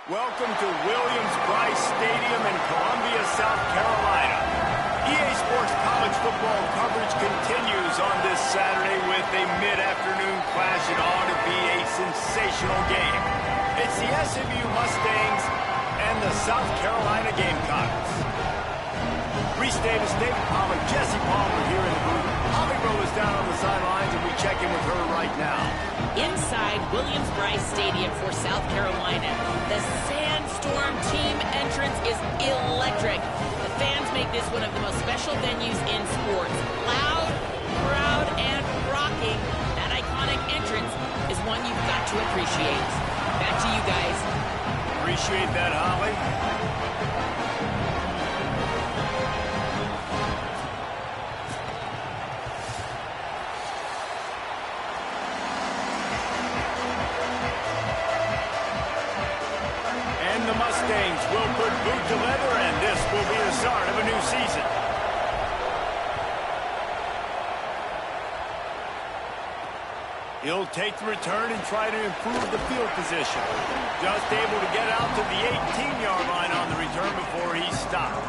Welcome to Williams-Brice Stadium in Columbia, South Carolina. EA Sports college football coverage continues on this Saturday with a mid-afternoon clash that ought to be a sensational game. It's the SMU Mustangs and the South Carolina Gamecocks. Reese Davis, David Pollack, Jesse Palmer here in the booth. Holly Rowe is down on the sidelines, and we check in with her right now. Inside Williams-Brice Stadium for South Carolina, the Sandstorm team entrance is electric. The fans make this one of the most special venues in sports. Loud, proud, and rocking. That iconic entrance is one you've got to appreciate. Back to you guys. Appreciate that, Holly. The Mustangs will put boot to leather, and this will be the start of a new season. He'll take the return and try to improve the field position. Just able to get out to the 18-yard line on the return before he stopped.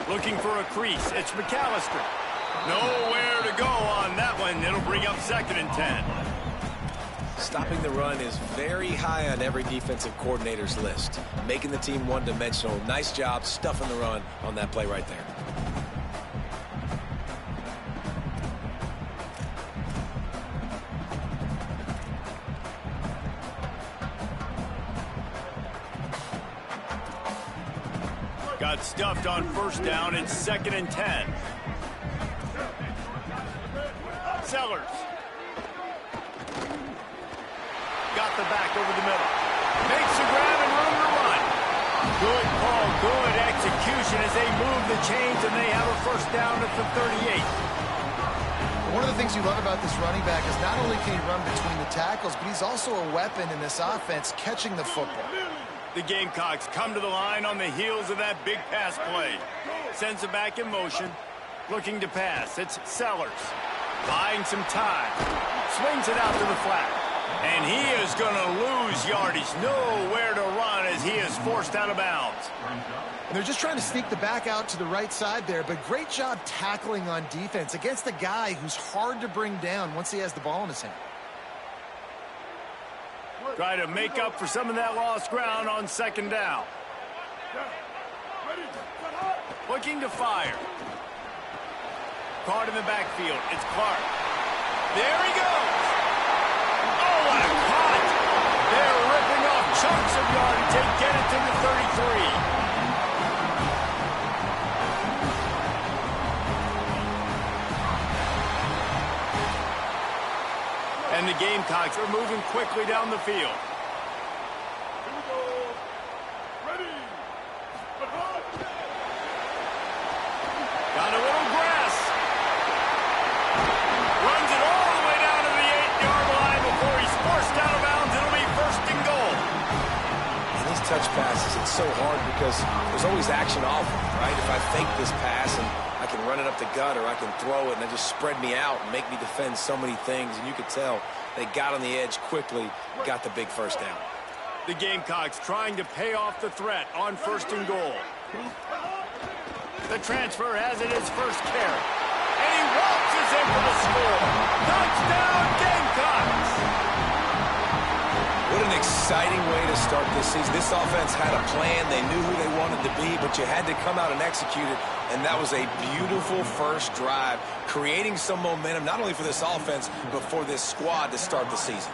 Looking for a crease. It's McAllister. Nowhere to go on that one. It'll bring up 2nd and 10. Stopping the run is very high on every defensive coordinator's list. Making the team one-dimensional. Nice job stuffing the run on that play right there. Got stuffed on 1st down. It's 2nd and 10. Sellers. Got the back over the middle. Makes a grab and room to run. Good call, good execution as they move the chains, and they have a 1st down at the 38. One of the things you love about this running back is not only can he run between the tackles, but he's also a weapon in this offense catching the football. The Gamecocks come to the line on the heels of that big pass play. Sends it back in motion. Looking to pass. It's Sellers. Buying some time. Swings it out to the flat. And he is going to lose yardage. Nowhere to run as he is forced out of bounds. And they're just trying to sneak the back out to the right side there, but great job tackling on defense against a guy who's hard to bring down once he has the ball in his hand. Try to make up for some of that lost ground on 2nd down. Looking to fire. Caught in the backfield. It's Clark. There he goes. Oh, what a cut. They're ripping off chunks of yardage. They get it to the 33. And the Gamecocks are moving quickly down the field. Got a little grass. Runs it all the way down to the 8-yard line before he's forced out of bounds. It'll be 1st and goal. In these touch passes, it's so hard because there's always action off of it, right? If I fake this pass and I can run it up the gut, or I can throw it and it just spread me out and make me defend so many things. And you could tell they got on the edge quickly, got the big 1st down. The Gamecocks trying to pay off the threat on 1st and goal. The transfer has it his 1st carry. And he waltzes in for the score. Touchdown, Gamecocks! What an exciting way to start this season. This offense had a plan. They knew who they wanted to be, but you had to come out and execute it. And that was a beautiful 1st drive, creating some momentum, not only for this offense, but for this squad to start the season.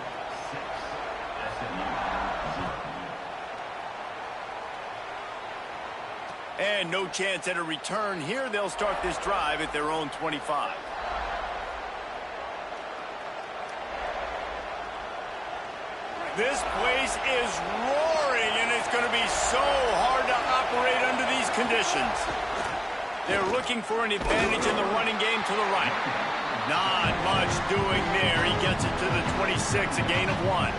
And no chance at a return here. They'll start this drive at their own 25. This place is roaring, and it's going to be so hard to operate under these conditions. They're looking for an advantage in the running game to the right. Not much doing there. He gets it to the 26, a gain of 1.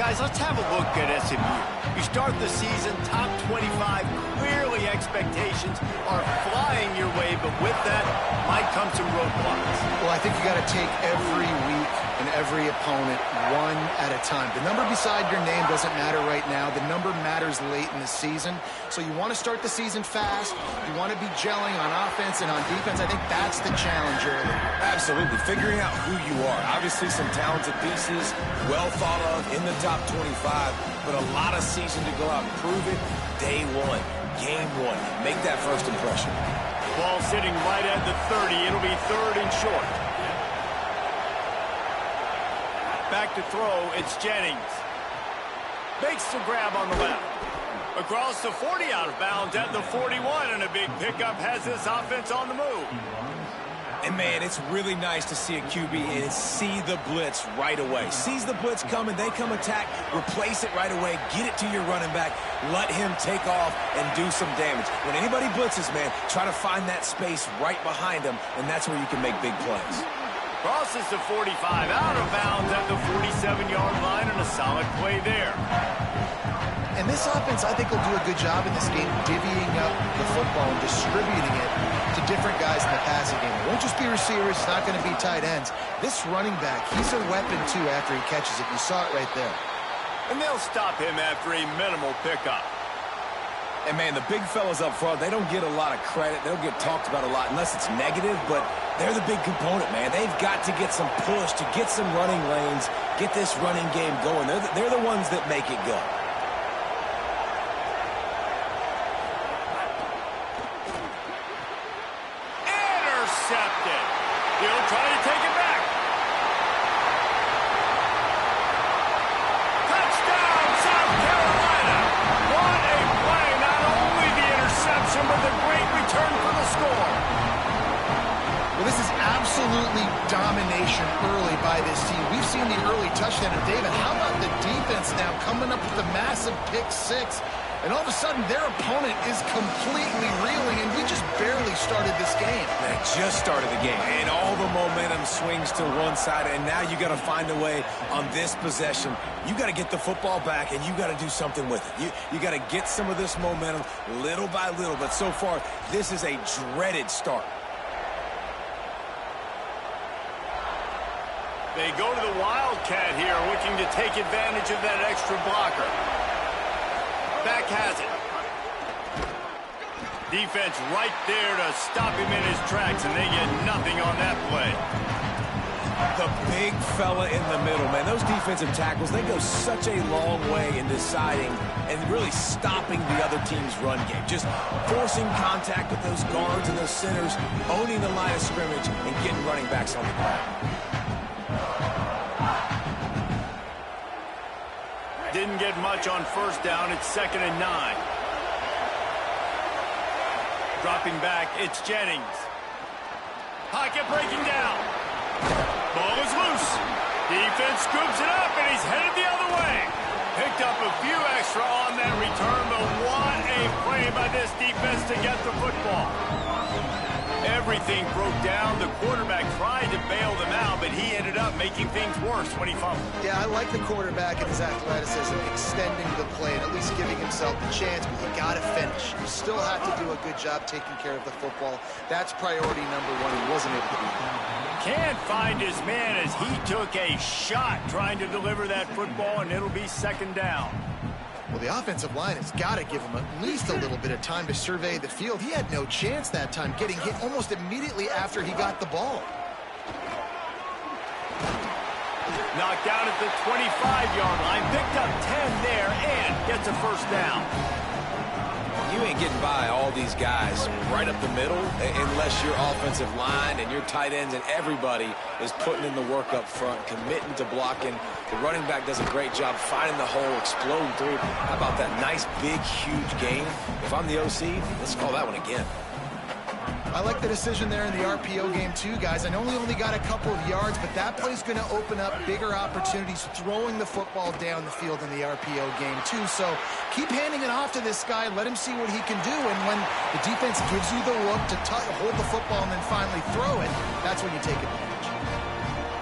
Guys, let's have a look at SMU. You start the season top 25. Clearly expectations are flying your way, but with that might come some roadblocks. Well, I think you got to take every week and every opponent one at a time. The number beside your name doesn't matter right now. The number matters late in the season. So you want to start the season fast. You want to be gelling on offense and on defense. I think that's the challenge early. Absolutely. Figuring out who you are. Obviously some talented pieces, well thought of in the top 25, but a lot of season to go out and prove it. Day one, game one. Make that first impression. Ball sitting right at the 30. It'll be 3rd and short. Back to throw, it's Jennings. Makes the grab on the left. Across the 40, out of bounds at the 41, and a big pickup has this offense on the move. And, man, it's really nice to see a QB and see the blitz right away. Sees the blitz coming, they come attack, replace it right away, get it to your running back, let him take off and do some damage. When anybody blitzes, man, try to find that space right behind them, and that's where you can make big plays. Crosses the 45, out of bounds at the 47-yard line, and a solid play there. And this offense, I think, will do a good job in this game divvying up the football and distributing it to different guys in the passing game. It won't just be receivers. It's not going to be tight ends. This running back, he's a weapon, too, after he catches it. You saw it right there. And they'll stop him after a minimal pickup. And, man, the big fellas up front, they don't get a lot of credit. They don't get talked about a lot unless it's negative, but they're the big component, man. They've got to get some push, to get some running lanes, get this running game going. They're the ones that make it go. Intercepted. He'll try to take it back. Touchdown, South Carolina. What a play. Not only the interception, but the great return for the score. Well, this is absolutely domination early by this team. We've seen the early touchdown. And, David, how about the defense now coming up with the massive pick 6? And all of a sudden, their opponent is completely reeling, and we just barely started this game. They just started the game, and all the momentum swings to one side, and now you got to find a way on this possession. You got to get the football back, and you got to do something with it. You got to get some of this momentum little by little, but so far, this is a dreaded start. They go to the Wildcat here, looking to take advantage of that extra blocker. Back has it. Defense right there to stop him in his tracks, and they get nothing on that play. The big fella in the middle, man. Those defensive tackles, they go such a long way in deciding and really stopping the other team's run game. Just forcing contact with those guards and those centers, owning the line of scrimmage, and getting running backs on the ground. Didn't get much on first down. It's 2nd and 9. Dropping back, it's Jennings. Pocket breaking down. Ball is loose. Defense scoops it up, and he's headed the other way. Picked up a few extra on that return, but what a play by this defense to get the football. Everything broke down. The quarterback tried to bail them out, but he ended up making things worse when he fumbled. Yeah, I like the quarterback and his athleticism, extending the play and at least giving himself the chance, but you got to finish. You still have to do a good job taking care of the football. That's priority number 1. He wasn't able to do that. Can't find his man as he took a shot trying to deliver that football, and it'll be 2nd down. Well, the offensive line has got to give him at least a little bit of time to survey the field. He had no chance that time, getting hit almost immediately after he got the ball. Knocked down at the 25-yard line, picked up 10 there, and gets a first down. You You ain't getting by all these guys right up the middle unless your offensive line and your tight ends and everybody is putting in the work up front, committing to blocking. The running back does a great job finding the hole, exploding through. How about that nice, big, huge gain? If I'm the OC, let's call that one again. I like the decision there in the RPO game too, guys. I know we only got a couple of yards, but that play's going to open up bigger opportunities throwing the football down the field in the RPO game too. So keep handing it off to this guy. Let him see what he can do. And when the defense gives you the look to hold the football and then finally throw it, that's when you take advantage.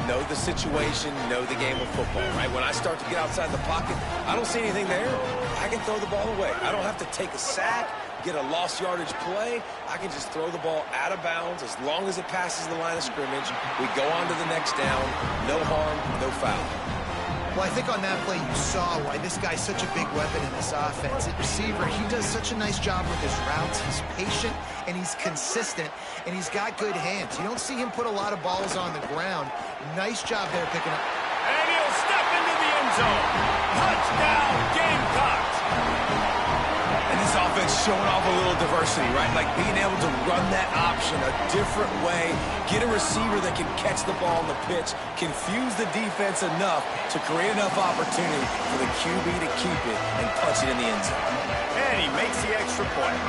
Know the situation, know the game of football, right? When I start to get outside the pocket, I don't see anything there. I can throw the ball away. I don't have to take a sack, get a lost yardage play. I can just throw the ball out of bounds as long as it passes the line of scrimmage. We go on to the next down. No harm, no foul. Well, I think on that play you saw why this guy's such a big weapon in this offense. At receiver, he does such a nice job with his routes. He's patient, and he's consistent, and he's got good hands. You don't see him put a lot of balls on the ground. Nice job there picking up. And he'll step into the end zone. Touchdown, Gamecocks. And this offense showing off a little diversity, right? Like being able to run that option a different way, get a receiver that can catch the ball on the pitch, confuse the defense enough to create enough opportunity for the QB to keep it and punch it in the end zone. And he makes the extra point.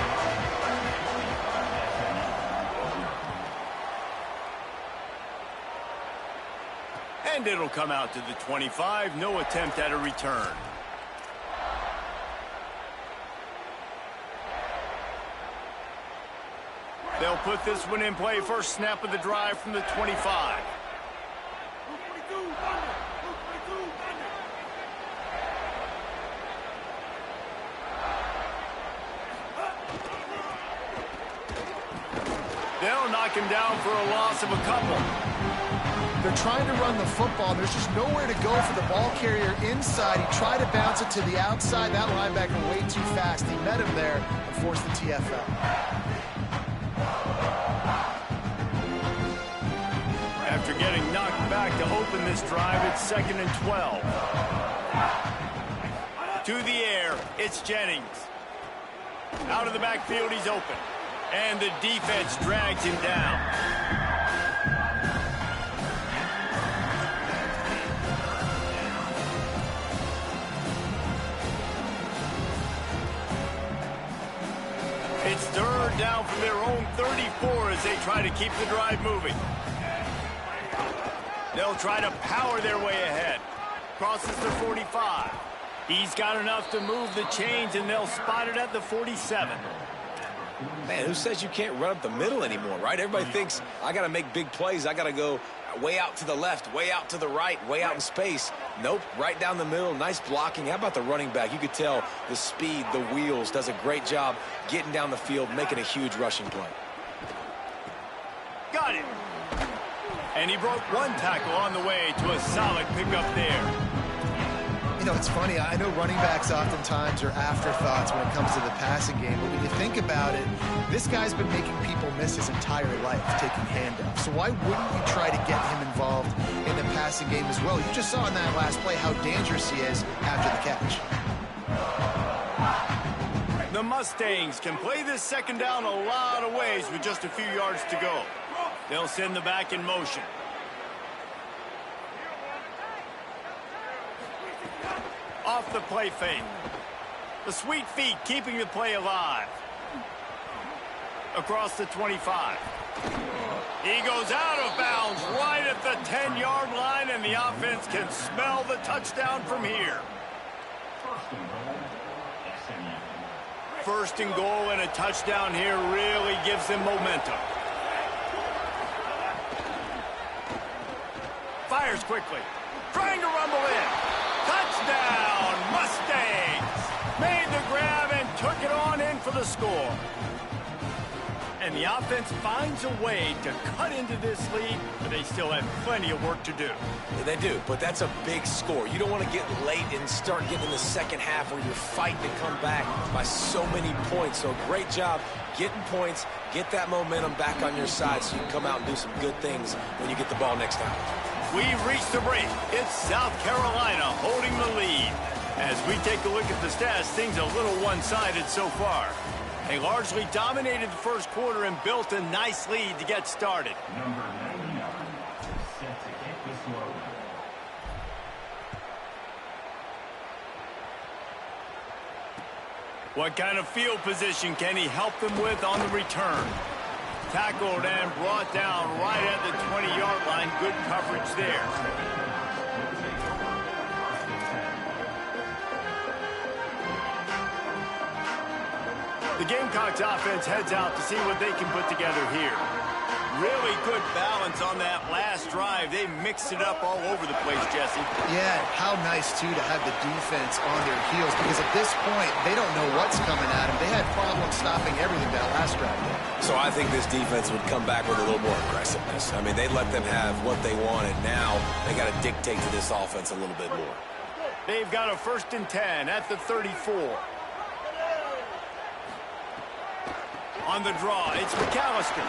And it'll come out to the 25. No attempt at a return. They'll put this one in play. First snap of the drive from the 25. They'll knock him down for a loss of a couple. They're trying to run the football. There's just nowhere to go for the ball carrier inside. He tried to bounce it to the outside. That linebacker way too fast. He met him there and forced the TFL. After getting knocked back to open this drive, it's 2nd and 12. To the air, it's Jennings. Out of the backfield, he's open. And the defense drags him down. It's 3rd down from their own 34 as they try to keep the drive moving. They'll try to power their way ahead. Crosses the 45. He's got enough to move the chains, and they'll spot it at the 47. Man, who says you can't run up the middle anymore, right? Everybody thinks, I got to make big plays. I got to go way out to the left, way out to the right, way out in space. Nope, right down the middle. Nice blocking. How about the running back? You could tell the speed, the wheels, does a great job getting down the field, making a huge rushing play. Got it. And he broke one tackle on the way to a solid pickup there. You know, it's funny. I know running backs oftentimes are afterthoughts when it comes to the passing game, but when you think about it, this guy's been making people miss his entire life taking handoffs. So why wouldn't you try to get him involved in the passing game as well? You just saw in that last play how dangerous he is after the catch. The Mustangs can play this 2nd down a lot of ways with just a few yards to go. They'll send the back in motion. Off the play fake. The sweet feet keeping the play alive. Across the 25. He goes out of bounds right at the 10-yard line, and the offense can smell the touchdown from here. 1st and goal and a touchdown here really gives them momentum. Fires quickly. Trying to rumble in. Touchdown, Mustangs! Made the grab and took it on in for the score. And the offense finds a way to cut into this lead, but they still have plenty of work to do. Yeah, they do, but that's a big score. You don't want to get late and start getting in the second half where you're fighting to come back by so many points. So great job getting points, get that momentum back on your side so you can come out and do some good things when you get the ball next time. We've reached the break. It's South Carolina holding the lead. As we take a look at the stats, things a little one-sided so far. They largely dominated the first quarter and built a nice lead to get started. Number 99, set to kick this low. What kind of field position can he help them with on the return? Tackled and brought down right at the 20-yard line. Good coverage there. The Gamecocks offense heads out to see what they can put together here. Really good balance on that last drive. They mixed it up all over the place, Jesse. Yeah, how nice, too, to have the defense on their heels, because at this point, they don't know what's coming at them. They had problems stopping everything that last drive. So I think this defense would come back with a little more aggressiveness. I mean, they let them have what they wanted. Now they got to dictate to this offense a little bit more. They've got a 1st and 10 at the 34. On the draw, it's McAllister.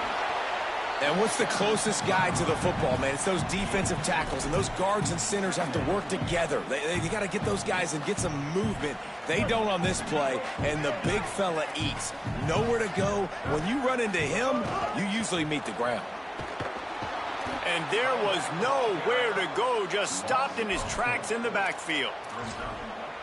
And what's the closest guy to the football, man? It's those defensive tackles, and those guards and centers have to work together. They got to get those guys and get some movement. They don't on this play, and the big fella eats. Nowhere to go. When you run into him, you usually meet the ground. And there was nowhere to go, just stopped in his tracks in the backfield.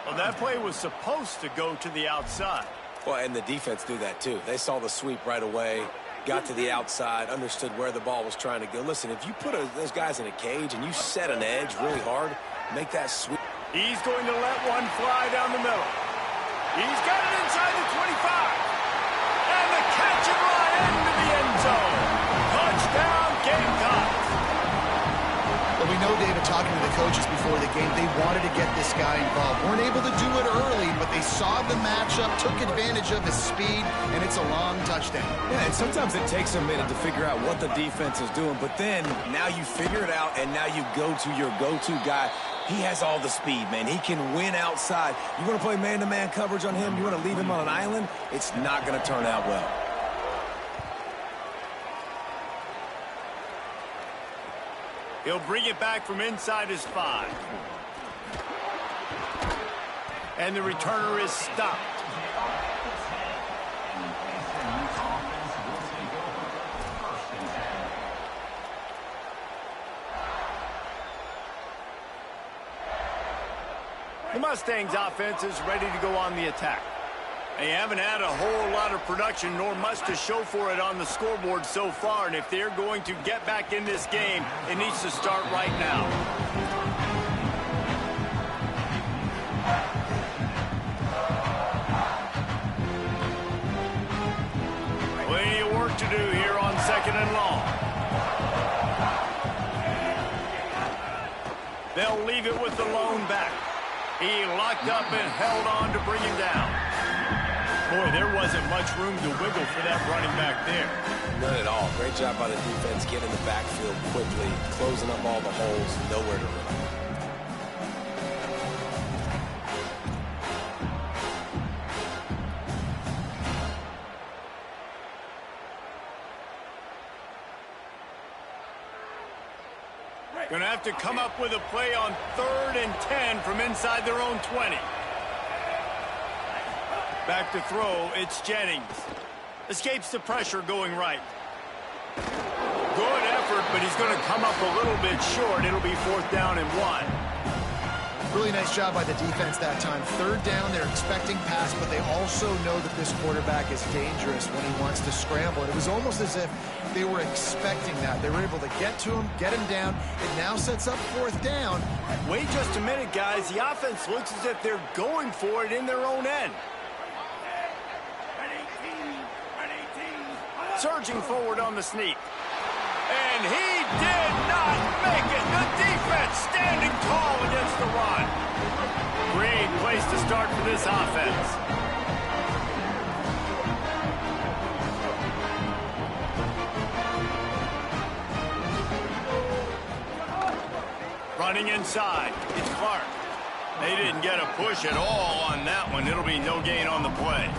Well, that play was supposed to go to the outside. Well, and the defense knew that, too. They saw the sweep right away, got to the outside, understood where the ball was trying to go. Listen, if you put those guys in a cage and you set an edge really hard, make that sweep. He's going to let one fly down the middle. He's got it inside the 25. And the catch and run into the end zone. Touchdown, Gamecocks. Well, we know, David, talking to the coaches before the game, they wanted to get this guy involved. Weren't able to do it early, but they saw the matchup, took advantage of his speed, and it's a long touchdown. Yeah, and sometimes it takes a minute to figure out what the defense is doing, but then now you figure it out, and now you go to your go-to guy. He has all the speed, man. He can win outside. You want to play man-to-man coverage on him? You want to leave him on an island? It's not going to turn out well. He'll bring it back from inside his 5. And the returner is stopped. The Mustangs offense is ready to go on the attack. They haven't had a whole lot of production, nor much to show for it on the scoreboard so far. And if they're going to get back in this game, it needs to start right now. Plenty of work to do here on 2nd and long. They'll leave it with the lone back. He locked up and held on to bring him down. Boy, there wasn't much room to wiggle for that running back there. None at all. Great job by the defense getting in the backfield quickly, closing up all the holes, nowhere to run. Going to have to come up with a play on 3rd and 10 from inside their own 20. Back to throw, it's Jennings. Escapes the pressure going right. Good effort, but he's going to come up a little bit short. It'll be 4th down and 1. Really nice job by the defense that time. 3rd down, they're expecting pass, but they also know that this quarterback is dangerous when he wants to scramble. And it was almost as if they were expecting that. They were able to get to him, get him down. It now sets up 4th down. Wait just a minute, guys. The offense looks as if they're going for it in their own end. Surging forward on the sneak. And he did not make it. The defense standing tall against the run. Great place to start for this offense. Running inside, it's Clark. They didn't get a push at all on that one. It'll be no gain on the play.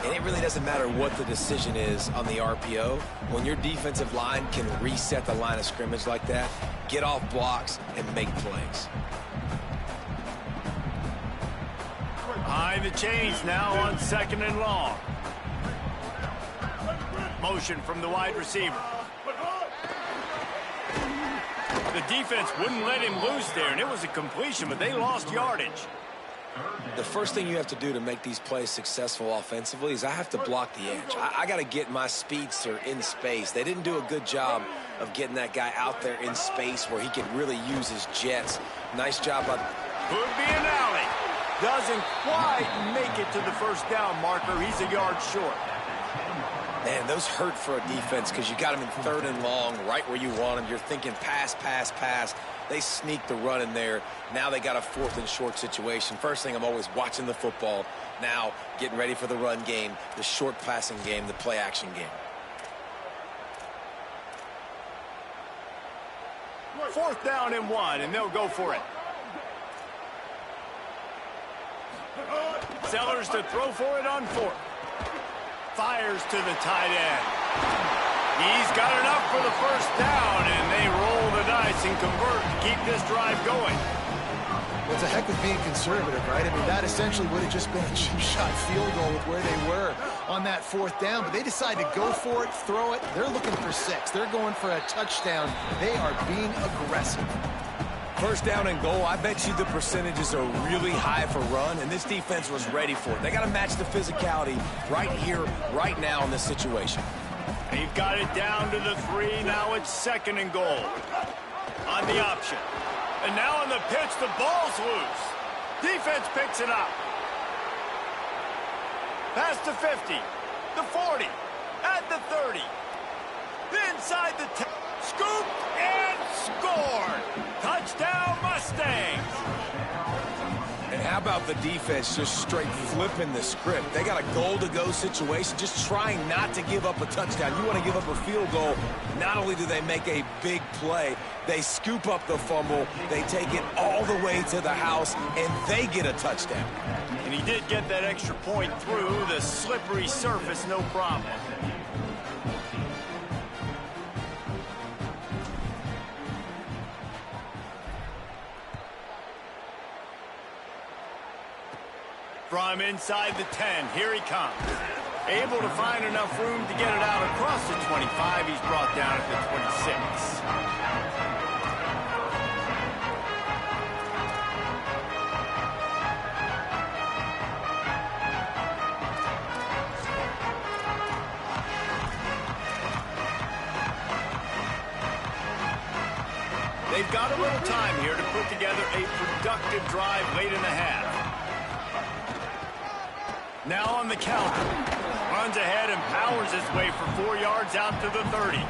And it really doesn't matter what the decision is on the RPO. When your defensive line can reset the line of scrimmage like that, get off blocks and make plays. Behind the chains now on 2nd and long. motion from the wide receiver. The defense wouldn't let him loose there, and it was a completion, but they lost yardage. The first thing you have to do to make these plays successful offensively is I have to block the edge. I got to get my speedster in space. They didn't do a good job of getting that guy out there in space where he could really use his jets. Nice job by... Could be an alley. Doesn't quite make it to the first down marker. He's a yard short. Man, those hurt for a defense because you got him in 3rd and long, right where you want him. You're thinking pass, pass, pass. They sneak the run in there. Now they got a 4th and short situation. First thing, I'm always watching the football. Now getting ready for the run game, the short passing game, the play action game. 4th down and 1, and they'll go for it. Sellers to throw for it on 4th. Fires to the tight end. He's got enough for the first down, and they roll the dice and convert to keep this drive going. It's a heck of being conservative, right? I mean, that essentially would have just been a cheap-shot field goal with where they were on that 4th down, but they decide to go for it, throw it. They're looking for 6. They're going for a touchdown. They are being aggressive. First down and goal, I bet you the percentages are really high for run, and this defense was ready for it. They got to match the physicality right here, right now in this situation. They've got it down to the 3. Now it's 2nd and goal. On the option. And now on the pitch, the ball's loose. Defense picks it up. Past the 50, the 40, at the 30. Inside the 10. Scooped and scored. Touchdown, Mustangs. And how about the defense just straight flipping the script? They got a goal-to-go situation, just trying not to give up a touchdown. You want to give up a field goal, not only do they make a big play, they scoop up the fumble, they take it all the way to the house, and they get a touchdown. And he did get that extra point through the slippery surface, no problem. From inside the 10, here he comes. Able to find enough room to get it out across the 25. He's brought down at the 26. They've got a little time here to put together a productive drive late in the half. Now on the counter. Runs ahead and powers his way for 4 yards out to the 30.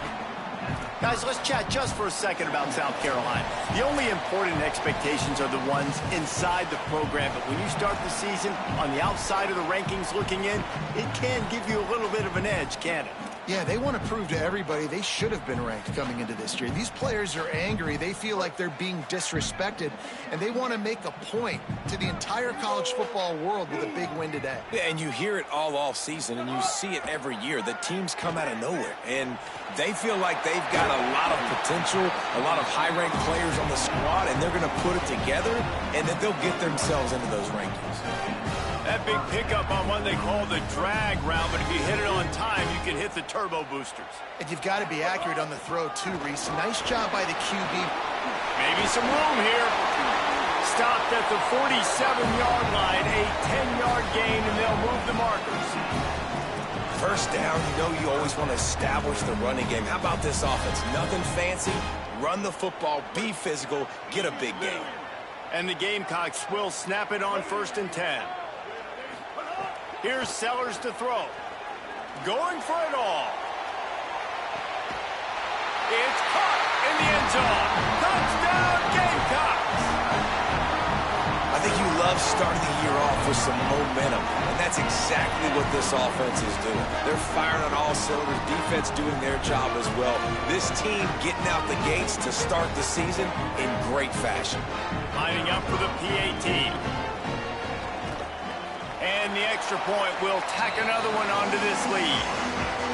Guys, let's chat just for a second about South Carolina. The only important expectations are the ones inside the program, but when you start the season on the outside of the rankings looking in, it can give you a little bit of an edge, can't it? Yeah, they want to prove to everybody they should have been ranked coming into this year. These players are angry. They feel like they're being disrespected, and they want to make a point to the entire college football world with a big win today. Yeah, and you hear it all off season, and you see it every year. The teams come out of nowhere, and they feel like they've got a lot of potential, a lot of high-ranked players on the squad, and they're going to put it together, and then they'll get themselves into those rankings. That big pickup on one they call the drag route, but if you hit it on time, you can hit the turbo boosters. And you've got to be accurate on the throw, too, Reese. Nice job by the QB. Maybe some room here. Stopped at the 47-yard line, a 10-yard gain, and they'll move the markers. First down, you know you always want to establish the running game. How about this offense? Nothing fancy. Run the football, be physical, get a big gain. And the Gamecocks will snap it on 1st and 10. Here's Sellers to throw. Going for it all. It's caught in the end zone. Touchdown, Gamecocks! I think you love starting the year off with some momentum, and that's exactly what this offense is doing. They're firing on all cylinders, defense doing their job as well. This team getting out the gates to start the season in great fashion. Lining up for the PAT. And the extra point will tack another one onto this lead.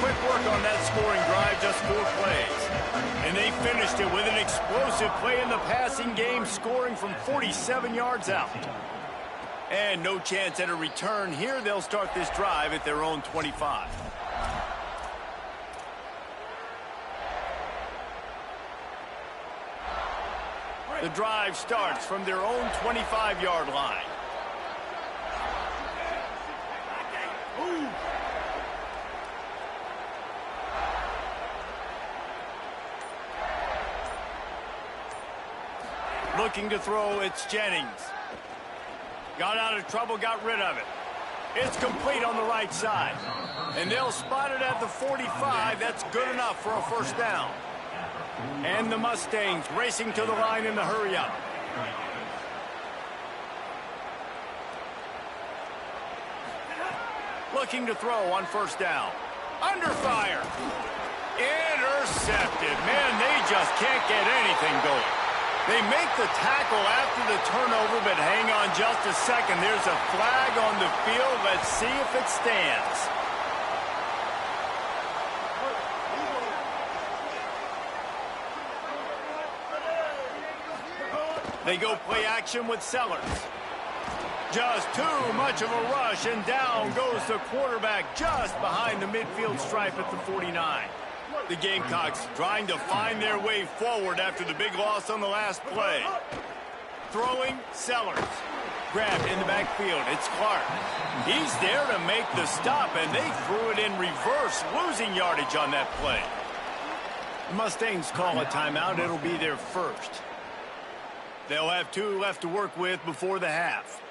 Quick work on that scoring drive, just 4 plays. And they finished it with an explosive play in the passing game, scoring from 47 yards out. And no chance at a return here. They'll start this drive at their own 25. The drive starts from their own 25-yard line. Looking to throw, it's Jennings. Got out of trouble, got rid of it. It's complete on the right side. And they'll spot it at the 45. That's good enough for a first down. And the Mustangs racing to the line in the hurry-up. Looking to throw on first down. Under fire. Intercepted. Man, they just can't get anything going. They make the tackle after the turnover, but hang on just a second. There's a flag on the field. Let's see if it stands. They go play action with Sellers. Just too much of a rush, and down goes the quarterback just behind the midfield stripe at the 49. The Gamecocks trying to find their way forward after the big loss on the last play. Throwing, Sellers. Grabbed in the backfield, it's Clark. He's there to make the stop, and they threw it in reverse, losing yardage on that play. The Mustangs call a timeout. It'll be their first. They'll have 2 left to work with before the half.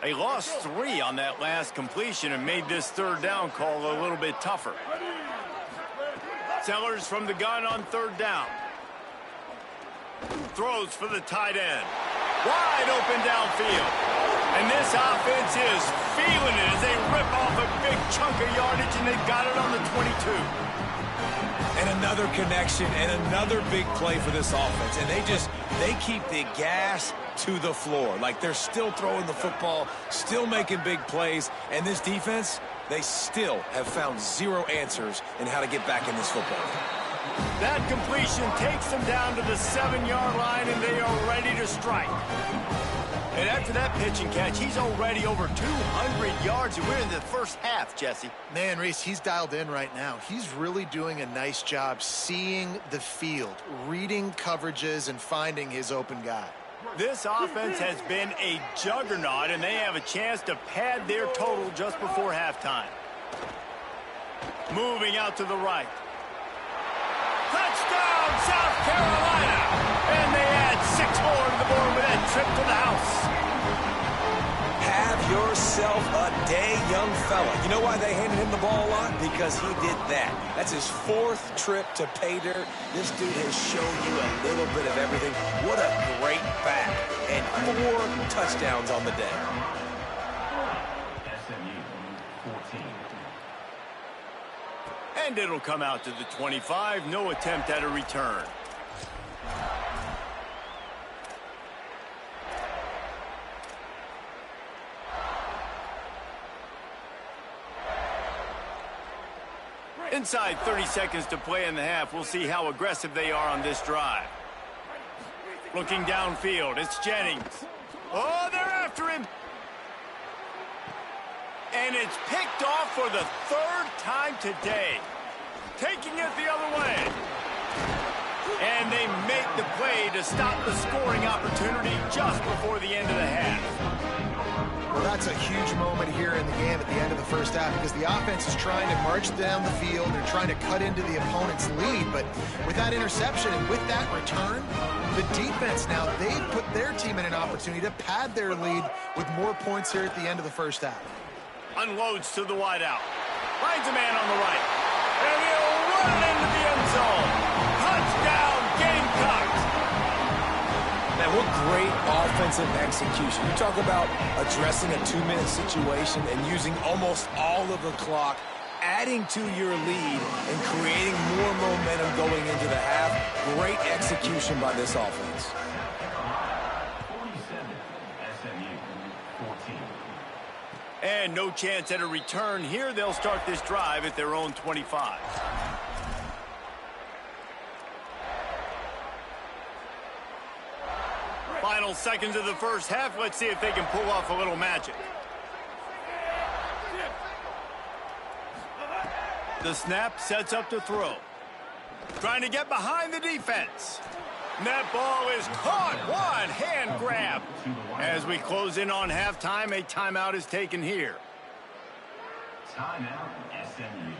They lost 3 on that last completion and made this third down call a little bit tougher. Sellers from the gun on third down. Throws for the tight end. Wide open downfield. And this offense is feeling it as they rip off a big chunk of yardage, and they've got it on the 22. And another connection and another big play for this offense. And they keep the gas to the floor. Like they're still throwing the football, still making big plays. And this defense, they still have found 0 answers in how to get back in this football game. That completion takes them down to the 7-yard line, and they are ready to strike. And after that pitch and catch, he's already over 200 yards, and we're in the first half, Jesse. Man, Reese, he's dialed in right now. He's really doing a nice job seeing the field, reading coverages, and finding his open guy. This offense has been a juggernaut, and they have a chance to pad their total just before halftime. Moving out to the right. Touchdown, South Carolina! And they add 6 more to the board with that trip to the house. Have yourself a day, young fella. You know why they handed him the ball a lot? Because he did that. That's his 4th trip to pay dirt. This dude has shown you a little bit of everything. What a great back. And 4 touchdowns on the day. And it'll come out to the 25. No attempt at a return. Inside 30 seconds to play in the half. We'll see how aggressive they are on this drive. Looking downfield, it's Jennings. Oh, they're after him. And it's picked off for the 3rd time today. Taking it the other way. And they make the play to stop the scoring opportunity just before the end of the half. Well, that's a huge moment here in the game at the end of the first half, because the offense is trying to march down the field. They're trying to cut into the opponent's lead. But with that interception and with that return, the defense now, they've put their team in an opportunity to pad their lead with more points here at the end of the first half. Unloads to the wideout. Finds a man on the right. And he'll run it into the end zone. Touchdown, Gamecocks. Man, what great offensive execution. You talk about addressing a 2-minute situation and using almost all of the clock, adding to your lead and creating more momentum going into the half. Great execution by this offense. 47, SMU, 14. And no chance at a return here. They'll start this drive at their own 25. Final seconds of the first half. Let's see if they can pull off a little magic. The snap sets up to throw. Trying to get behind the defense. And that ball is caught. One hand grab. As we close in on halftime, a timeout is taken here. Timeout, SMU.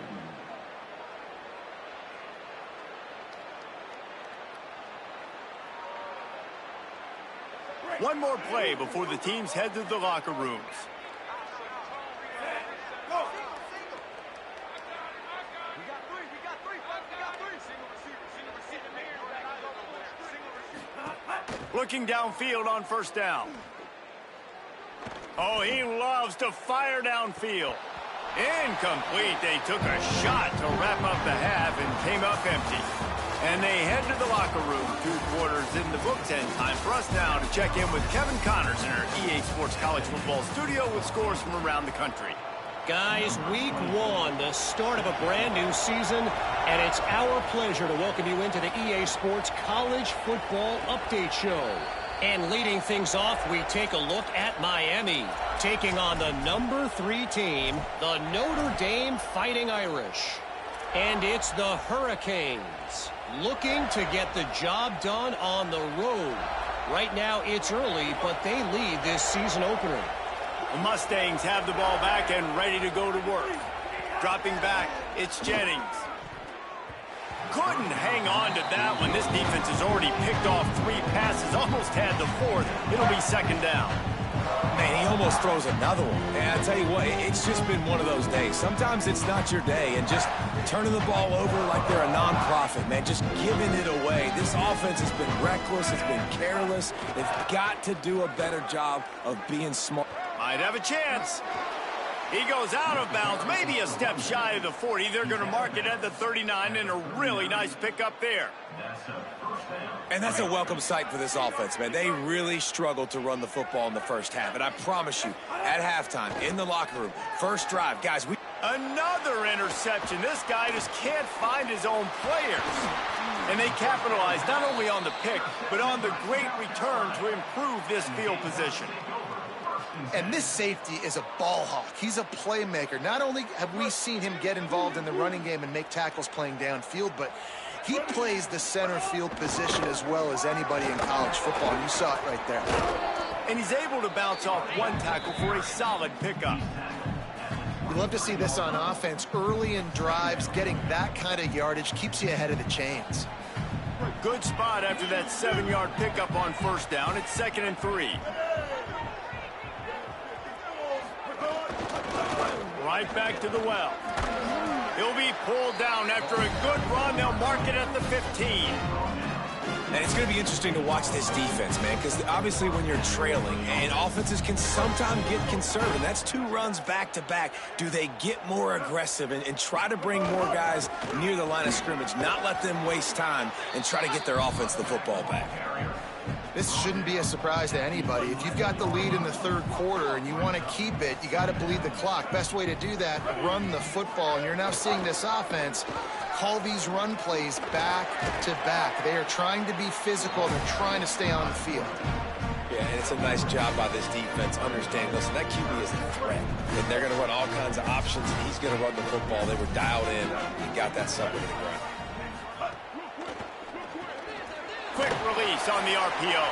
One more play before the teams head to the locker rooms. Looking downfield on first down. Oh, he loves to fire downfield. Incomplete. They took a shot to wrap up the half and came up empty. And they head to the locker room. 2 quarters in the books, and time for us now to check in with Kevin Connors in our EA Sports College Football studio with scores from around the country. Guys, week 1, the start of a brand new season, and it's our pleasure to welcome you into the EA Sports College Football Update Show. And leading things off, we take a look at Miami, taking on the number 3 team, the Notre Dame Fighting Irish. And it's the Hurricanes, looking to get the job done on the road. Right now, it's early, but they lead this season opener. The Mustangs have the ball back and ready to go to work. Dropping back, it's Jennings. Couldn't hang on to that one. This defense has already picked off 3 passes, almost had the 4th. It'll be second down. Man, he almost throws another one. And I tell you what, it's just been one of those days. Sometimes it's not your day, and just turning the ball over like they're a nonprofit, man, just giving it away. This offense has been reckless, it's been careless. They've got to do a better job of being smart. Might have a chance. He goes out of bounds, maybe a step shy of the 40. They're going to mark it at the 39, and a really nice pickup there. And that's a welcome sight for this offense, man. They really struggled to run the football in the first half. And I promise you, at halftime, in the locker room, first drive, guys, Another interception. This guy just can't find his own players. And they capitalize not only on the pick, but on the great return to improve this field position. And this safety is a ball hawk. He's a playmaker. Not only have we seen him get involved in the running game and make tackles playing downfield, but he plays the center field position as well as anybody in college football. And you saw it right there. And he's able to bounce off one tackle for a solid pickup. You love to see this on offense. Early in drives, getting that kind of yardage keeps you ahead of the chains. Good spot after that 7-yard pickup on first down. It's 2nd and 3. Right back to the well. He'll be pulled down after a good run. They'll mark it at the 15. And it's going to be interesting to watch this defense, man, because obviously when you're trailing, and offenses can sometimes get conservative. That's 2 runs back-to-back. Do they get more aggressive and try to bring more guys near the line of scrimmage, not let them waste time, and try to get their offense the football back? This shouldn't be a surprise to anybody. If you've got the lead in the 3rd quarter and you want to keep it, you got to bleed the clock. Best way to do that, run the football. And you're now seeing this offense call these run plays back to back. They are trying to be physical. They're trying to stay on the field. Yeah, and it's a nice job by this defense understanding, listen, that QB is a threat. And they're going to run all kinds of options, and he's going to run the football. They were dialed in and got that sucker to the ground. Quick release on the RPO.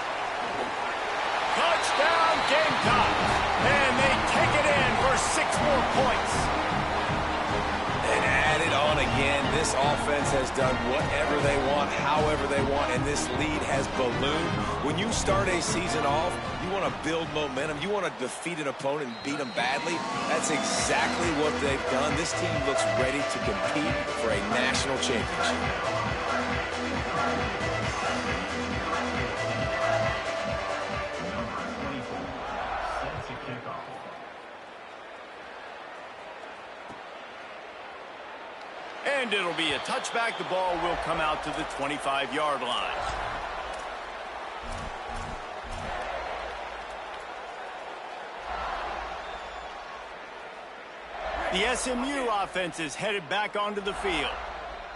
Touchdown, Gamecocks. And they take it in for 6 more points. And add it on again. This offense has done whatever they want, however they want, and this lead has ballooned. When you start a season off, you want to build momentum. You want to defeat an opponent and beat them badly. That's exactly what they've done. This team looks ready to compete for a national championship. And it'll be a touchback. The ball will come out to the 25-yard line. The SMU offense is headed back onto the field.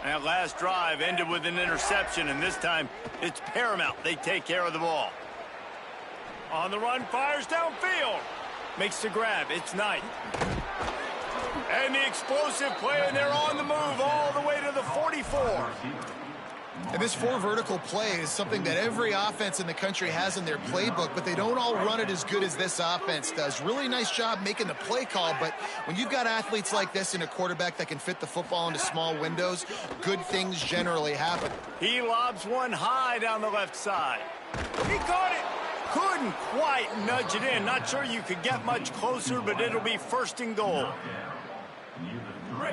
That last drive ended with an interception, and this time it's paramount. They take care of the ball. On the run, fires downfield. Makes the grab. It's Knight. And the explosive play, and they're on the move all the way to the 44. And this four vertical play is something that every offense in the country has in their playbook, but they don't all run it as good as this offense does. Really nice job making the play call, but when you've got athletes like this and a quarterback that can fit the football into small windows, good things generally happen. He lobs one high down the left side. He caught it. Couldn't quite nudge it in. Not sure you could get much closer, but it'll be 1st and goal.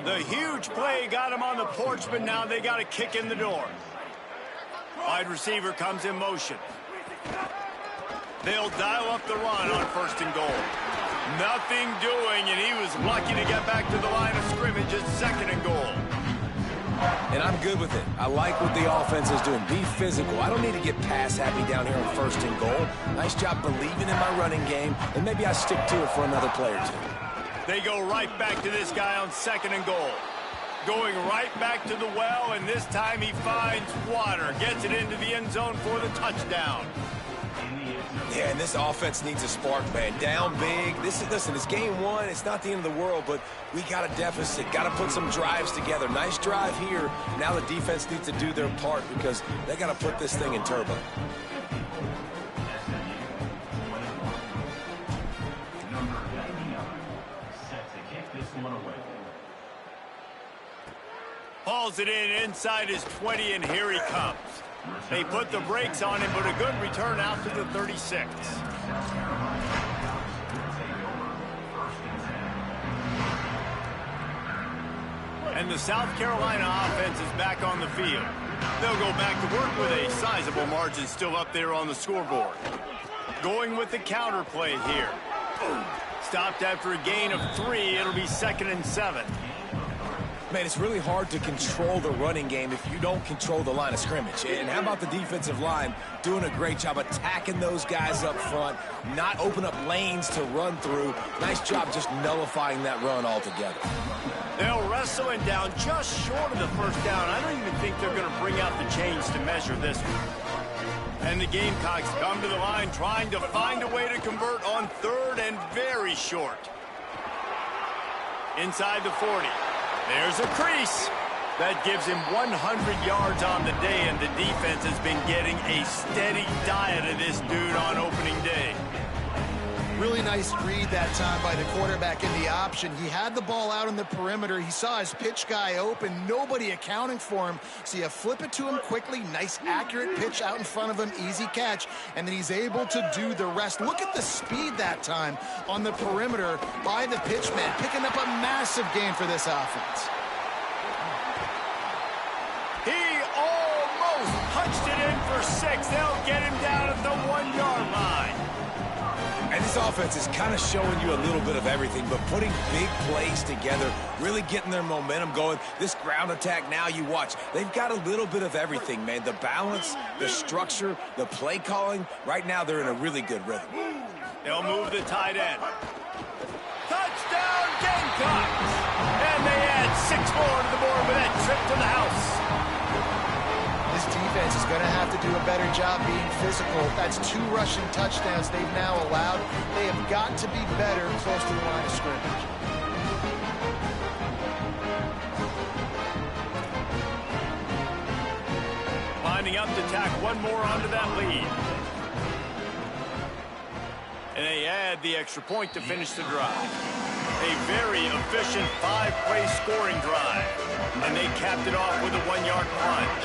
The huge play got him on the porch, but now they got a kick in the door. Wide receiver comes in motion. They'll dial up the run on 1st and goal. Nothing doing, and he was lucky to get back to the line of scrimmage at 2nd and goal. And I'm good with it. I like what the offense is doing. Be physical. I don't need to get pass happy down here on 1st and goal. Nice job believing in my running game, and maybe I stick to it for another play or two. They go right back to this guy on 2nd and goal. Going right back to the well, and this time he finds water. Gets it into the end zone for the touchdown. Yeah, and this offense needs a spark, man. Down big. Listen, it's game 1. It's not the end of the world, but we got a deficit. Got to put some drives together. Nice drive here. Now the defense needs to do their part because they got to put this thing in turbo. Hauls it in inside his 20, and here he comes. They put the brakes on him, but a good return out to the 36. And the South Carolina offense is back on the field. They'll go back to work with a sizable margin still up there on the scoreboard. Going with the counter play here. Stopped after a gain of 3. It'll be 2nd and 7. Man, it's really hard to control the running game if you don't control the line of scrimmage. And how about the defensive line doing a great job attacking those guys up front, not open up lanes to run through. Nice job just nullifying that run altogether. They'll wrestle him down just short of the 1st down. I don't even think they're going to bring out the chains to measure this one. And the Gamecocks come to the line trying to find a way to convert on 3rd and very short. Inside the 40. There's a crease. That gives him 100 yards on the day, and the defense has been getting a steady diet of this dude on opening day. Really nice read that time by the quarterback in the option. He had the ball out on the perimeter. He saw his pitch guy open, nobody accounting for him. So you flip it to him quickly, nice accurate pitch out in front of him, easy catch, and then he's able to do the rest. Look at the speed that time on the perimeter by the pitchman, picking up a massive gain for this offense. He almost punched it in for 6. They'll get him down at the 1-yard line. And this offense is kind of showing you a little bit of everything, but putting big plays together, really getting their momentum going. This ground attack now, you watch. They've got a little bit of everything, man. The balance, the structure, the play calling. Right now, they're in a really good rhythm. They'll move the tight end. Touchdown, Gamecocks! And they add 6 more to the board with that trip to the house. This defense is going to have to do a better job being physical. That's 2 rushing touchdowns they've now allowed. They have got to be better close to the line of scrimmage. Lining up to tack one more onto that lead. And they add the extra point to finish the drive. A very efficient 5-play scoring drive. And they capped it off with a 1-yard plunge.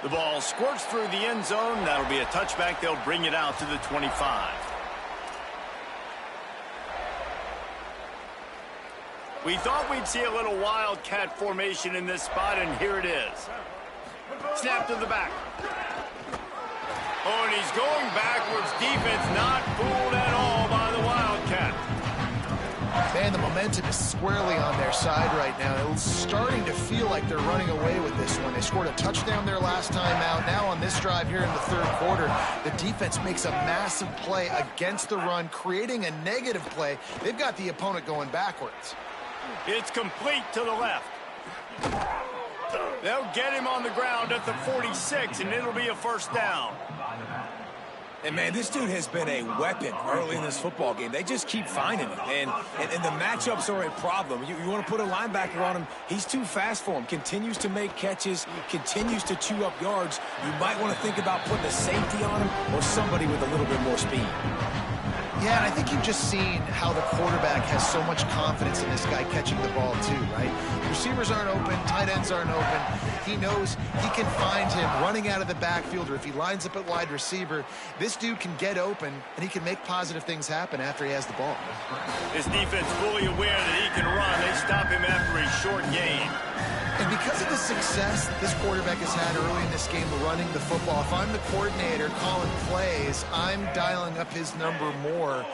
The ball squirts through the end zone. That'll be a touchback. They'll bring it out to the 25. We thought we'd see a little wildcat formation in this spot, and here it is. Snap to the back. Oh, and he's going backwards. Defense not fooled at all by the Wildcat. Man, the momentum is squarely on their side right now. It's starting to feel like they're running away with this one. They scored a touchdown their last time out. Now on this drive here in the 3rd quarter, the defense makes a massive play against the run, creating a negative play. They've got the opponent going backwards. It's complete to the left. They'll get him on the ground at the 46, and it'll be a first down. And, man, this dude has been a weapon early in this football game. They just keep finding him. And the matchups are a problem. You want to put a linebacker on him, he's too fast for him. Continues to make catches, continues to chew up yards. You might want to think about putting a safety on him or somebody with a little bit more speed. Yeah, and I think you've just seen how the quarterback has so much confidence in this guy catching the ball too, right? Receivers aren't open, tight ends aren't open. He knows he can find him running out of the backfield, or if he lines up at wide receiver, this dude can get open, and he can make positive things happen after he has the ball. His defense fully aware that he can run. They stop him after a short gain. And because of the success this quarterback has had early in this game running the football, if I'm the coordinator calling plays, I'm dialing up his number more.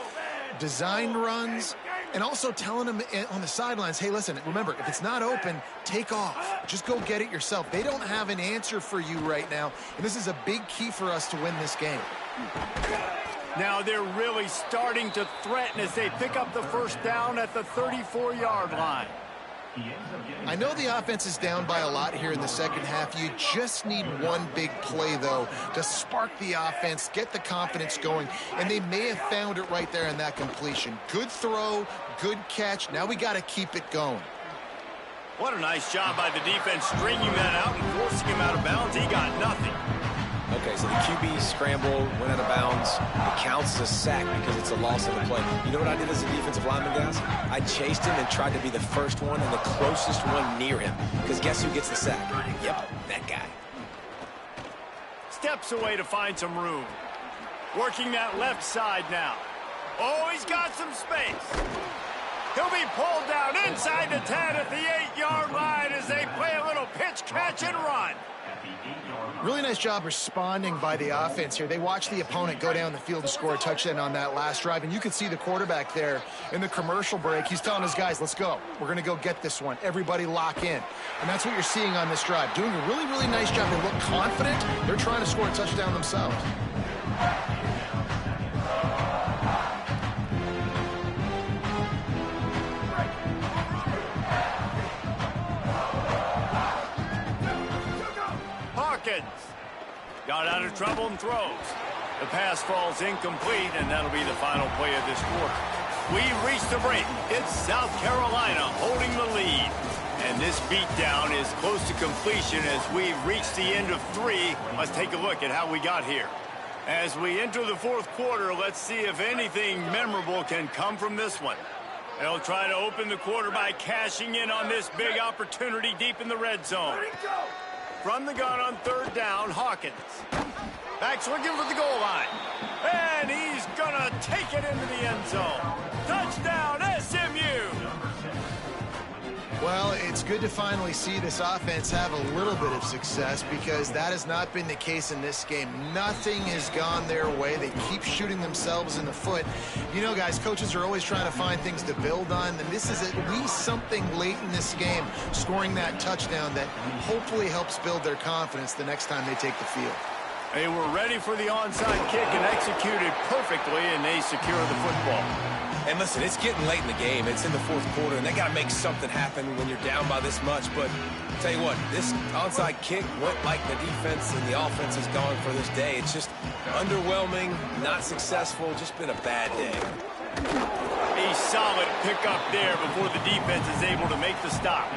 Design runs, and also telling him on the sidelines, hey, listen, remember, if it's not open, take off. Just go get it yourself. They don't have an answer for you right now, and this is a big key for us to win this game. Now they're really starting to threaten as they pick up the first down at the 34-yard line. I know the offense is down by a lot here in the second half. You just need one big play, though, to spark the offense, get the confidence going, and they may have found it right there in that completion. Good throw, good catch. Now we got to keep it going. What a nice job by the defense stringing that out and forcing him out of bounds. He got nothing. Okay, so the QB scramble, went out of bounds. It counts as a sack because it's a loss of the play. You know what I did as a defensive lineman, guys? I chased him and tried to be the first one and the closest one near him. Because guess who gets the sack? Yep, that guy. Steps away to find some room. Working that left side now. Oh, he's got some space. He'll be pulled down inside the 10 at the 8-yard line as they play a little pitch, catch, and run. Really nice job responding by the offense here. They watched the opponent go down the field and score a touchdown on that last drive, and you could see the quarterback there in the commercial break. He's telling his guys, let's go. We're going to go get this one. Everybody lock in. And that's what you're seeing on this drive. Doing a really, really nice job. They look confident. They're trying to score a touchdown themselves. Got out of trouble and throws. The pass falls incomplete, and that'll be the final play of this quarter. We've reached the break. It's South Carolina holding the lead. And this beatdown is close to completion as we've reached the end of 3. Let's take a look at how we got here. As we enter the fourth quarter, let's see if anything memorable can come from this one. They'll try to open the quarter by cashing in on this big opportunity deep in the red zone. From the gun on third down, Hawkins. Backs looking for the goal line. And he's going to take it into the end zone. Touchdown, SMU! Well, it's good to finally see this offense have a little bit of success because that has not been the case in this game. Nothing has gone their way. They keep shooting themselves in the foot. You know, guys, coaches are always trying to find things to build on, and this is at least something late in this game, scoring that touchdown that hopefully helps build their confidence the next time they take the field. They were ready for the onside kick and executed perfectly, and they secure the football. And listen, it's getting late in the game. It's in the fourth quarter, and they got to make something happen when you're down by this much. But I'll tell you what, this onside kick went like the defense and the offense is going for this day. It's just underwhelming, not successful, just been a bad day. A solid pickup there before the defense is able to make the stop.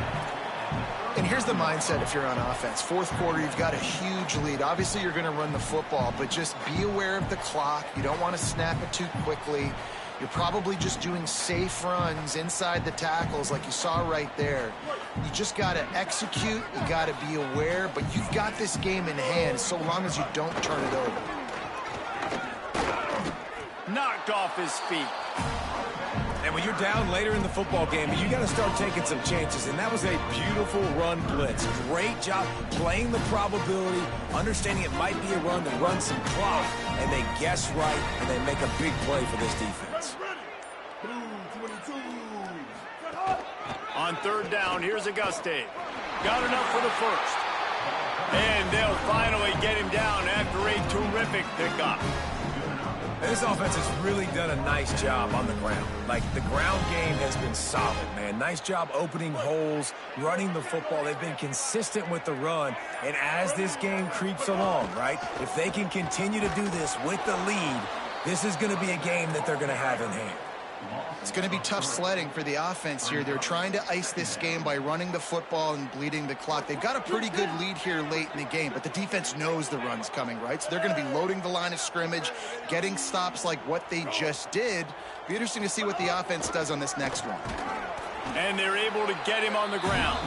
And here's the mindset if you're on offense. Fourth quarter, you've got a huge lead. Obviously, you're going to run the football, but just be aware of the clock. You don't want to snap it too quickly. You're probably just doing safe runs inside the tackles like you saw right there. You just got to execute. You got to be aware, but you've got this game in hand so long as you don't turn it over. Knocked off his feet. And when you're down later in the football game, you got to start taking some chances. And that was a beautiful run blitz. Great job playing the probability, understanding it might be a run to run some clock. And they guess right, and they make a big play for this defense. On third down, here's Auguste. Got enough for the first. And they'll finally get him down after a terrific pickup. And this offense has really done a nice job on the ground. Like, the ground game has been solid, man. Nice job opening holes, running the football. They've been consistent with the run. And as this game creeps along, right, if they can continue to do this with the lead, this is going to be a game that they're going to have in hand. It's going to be tough sledding for the offense here. They're trying to ice this game by running the football and bleeding the clock. They've got a pretty good lead here late in the game, but the defense knows the run's coming, right? So they're going to be loading the line of scrimmage, getting stops like what they just did. Be interesting to see what the offense does on this next one. And they're able to get him on the ground.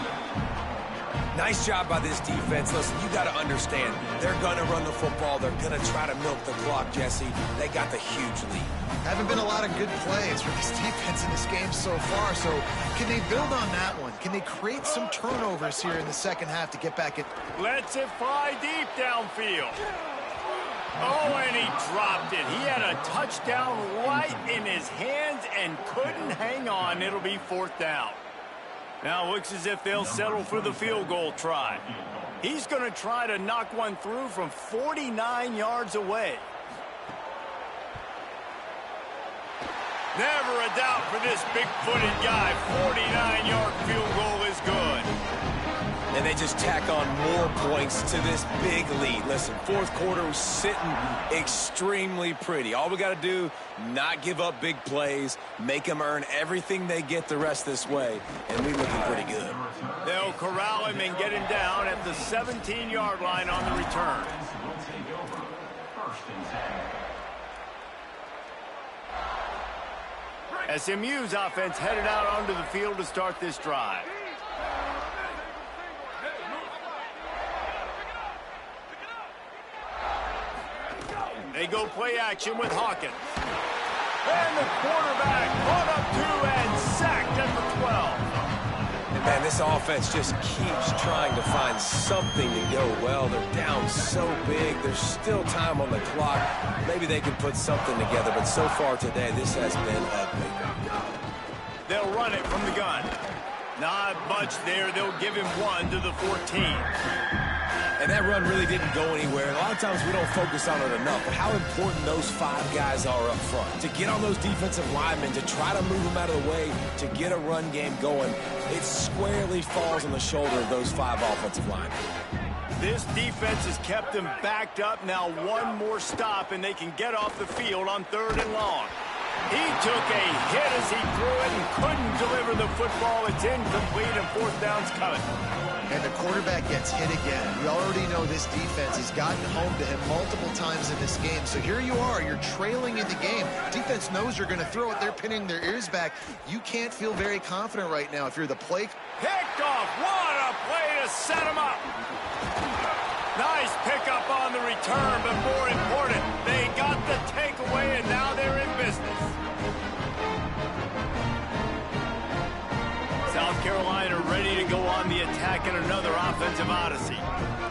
Nice job by this defense. Listen, you got to understand, they're going to run the football. They're going to try to milk the clock, Jesse. They got the huge lead. Haven't been a lot of good plays for this defense in this game so far, so can they build on that one? Can they create some turnovers here in the second half to get back in? Lets it fly deep downfield. Oh, and he dropped it. He had a touchdown right in his hands and couldn't hang on. It'll be 4th down. Now, looks as if they'll settle for the field goal try. He's going to try to knock one through from 49 yards away. Never a doubt for this big-footed guy. 49-yard field goal is good. And they just tack on more points to this big lead. Listen, 4th quarter was sitting extremely pretty. All we got to do, not give up big plays, make them earn everything they get the rest this way, and we're looking pretty good. They'll corral him and get him down at the 17-yard line on the return. SMU's offense headed out onto the field to start this drive. They go play action with Hawkins. And the quarterback brought up 2 and sacked at the 12. And man, this offense just keeps trying to find something to go well. They're down so big. There's still time on the clock. Maybe they can put something together, but so far today, this has been ugly. They'll run it from the gun. Not much there. They'll give him 1 to the 14. And that run really didn't go anywhere. And a lot of times we don't focus on it enough, but how important those 5 guys are up front. To get on those defensive linemen, to try to move them out of the way, to get a run game going, it squarely falls on the shoulder of those 5 offensive linemen. This defense has kept them backed up. Now 1 more stop, and they can get off the field on 3rd and long. He took a hit as he threw it and couldn't deliver the football. It's incomplete, and 4th down's coming. And the quarterback gets hit again. We already know this defense has gotten home to him multiple times in this game. So here you are, you're trailing in the game. Defense knows you're going to throw it. They're pinning their ears back. You can't feel very confident right now if you're the play. Picked off. What a play to set him up. Nice pickup on the return, but more important, they got the takeaway, and now they're in business. South Carolina ready to go on the attack in another offensive odyssey.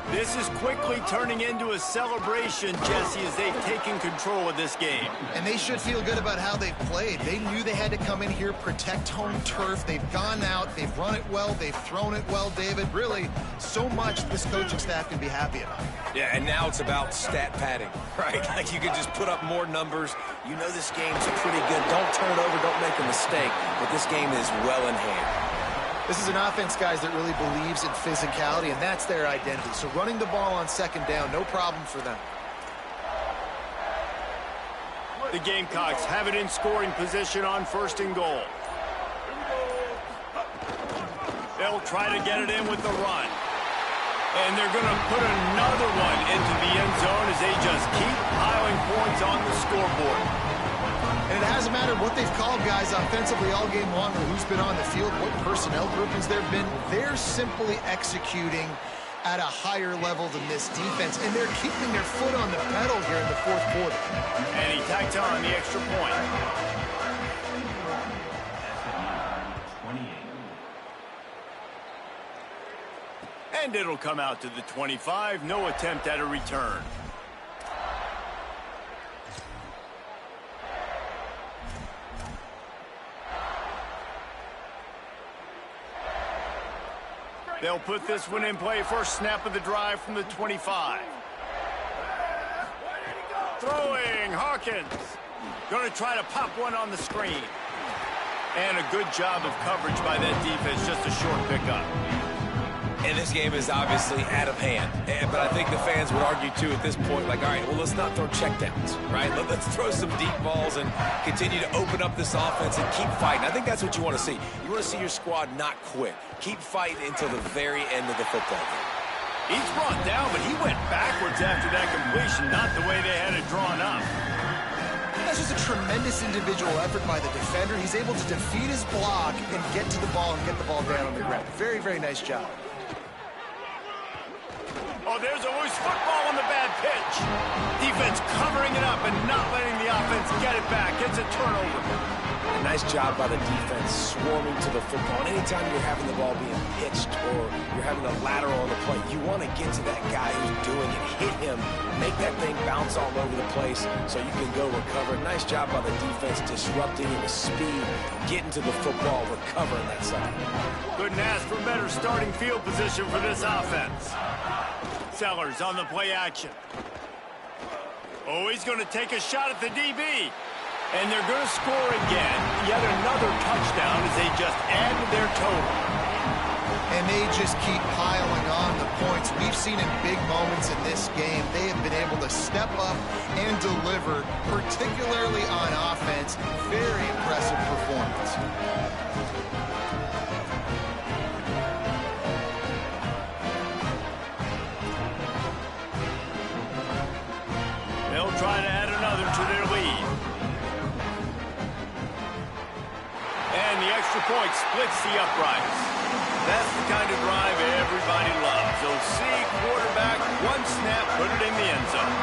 This is quickly turning into a celebration, Jesse, as they've taken control of this game. And they should feel good about how they've played. They knew they had to come in here, protect home turf. They've gone out, they've run it well, they've thrown it well, David. Really, so much this coaching staff can be happy about. Yeah, and now it's about stat padding, right? Like, you can just put up more numbers. You know this game's pretty good. Don't turn it over, don't make a mistake. But this game is well in hand. This is an offense, guys, that really believes in physicality, and that's their identity. So running the ball on 2nd down, no problem for them. The Gamecocks have it in scoring position on 1st and goal. They'll try to get it in with the run. And they're going to put another one into the end zone as they just keep piling points on the scoreboard. And it hasn't mattered what they've called, guys, offensively all game long, or who's been on the field, what personnel groupings there have been. They're simply executing at a higher level than this defense, and they're keeping their foot on the pedal here in the 4th quarter. And he tacked on the extra point. And it'll come out to the 25. No attempt at a return. They'll put this one in play. First snap of the drive from the 25. Throwing Hawkins. Going to try to pop one on the screen. And a good job of coverage by that defense, just a short pickup. And this game is obviously out of hand. But I think the fans would argue, too, at this point, like, all right, well, let's not throw checkdowns, right? Let's throw some deep balls and continue to open up this offense and keep fighting. I think that's what you want to see. You want to see your squad not quit. Keep fighting until the very end of the football game. He's brought down, but he went backwards after that completion, not the way they had it drawn up. That's just a tremendous individual effort by the defender. He's able to defeat his block and get to the ball and get the ball down on the ground. Very, very nice job. Oh, there's a loose football on the bad pitch. Defense covering it up and not letting the offense get it back. It's a turnover. A nice job by the defense swarming to the football. And anytime you're having the ball being pitched or you're having a lateral on the play, you want to get to that guy who's doing it, hit him, make that thing bounce all over the place so you can go recover. Nice job by the defense disrupting it with speed, getting to the football, recovering that side. Couldn't ask for better starting field position for this offense. Sellers on the play action. Oh, he's going to take a shot at the DB. And they're going to score again. Yet another touchdown as they just add to their total. And they just keep piling on the points. We've seen in big moments in this game, they have been able to step up and deliver, particularly on offense. Very impressive performance. They'll try to add another to their lead. And the extra point splits the uprights. That's the kind of drive everybody loves. They'll see quarterback, one snap, put it in the end zone.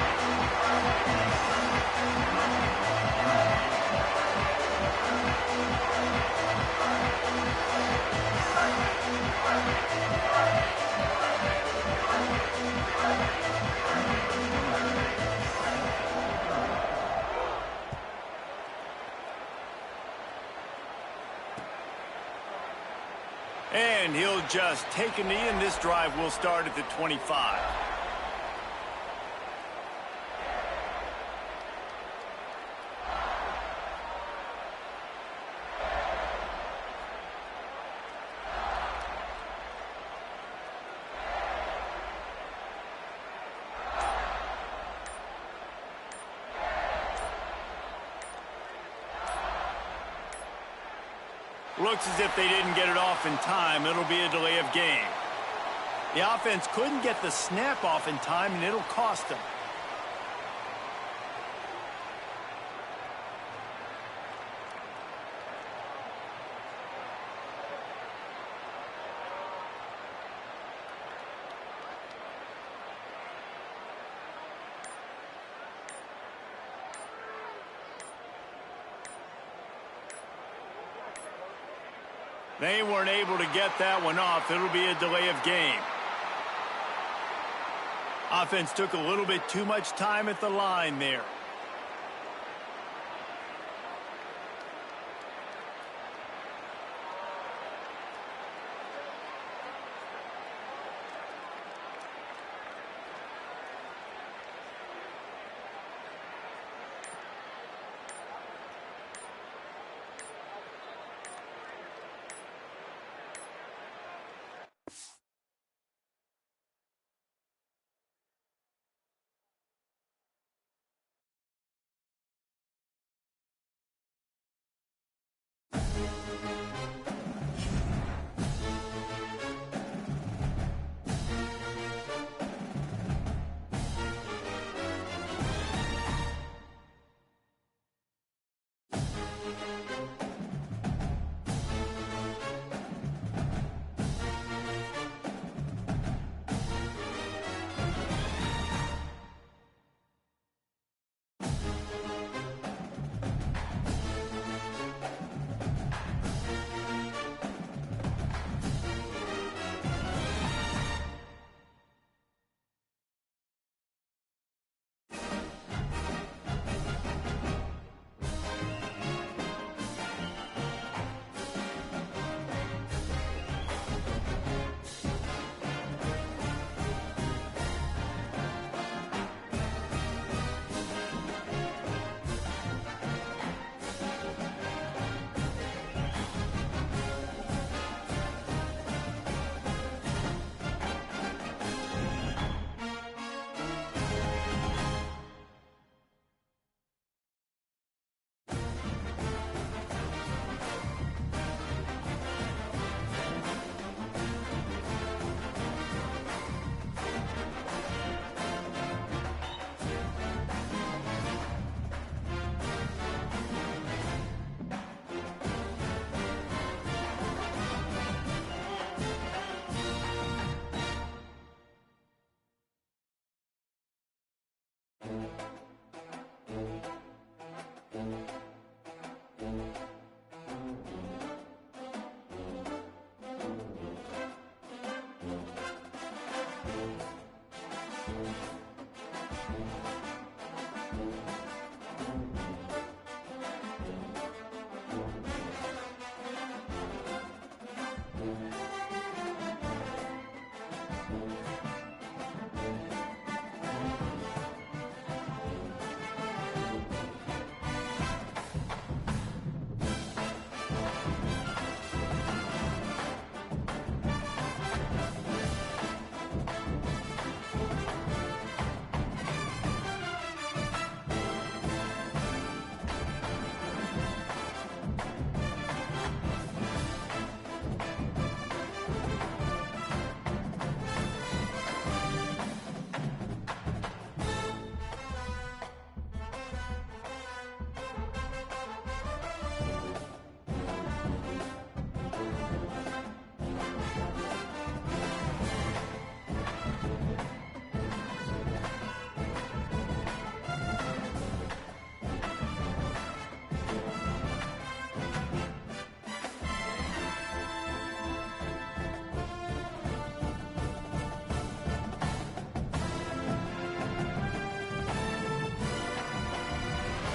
And he'll just take a knee, and this drive will start at the 25. Looks as if they didn't get it off in time. It'll be a delay of game. The offense couldn't get the snap off in time, and it'll cost them. They weren't able to get that one off. It'll be a delay of game. Offense took a little bit too much time at the line there. Bye.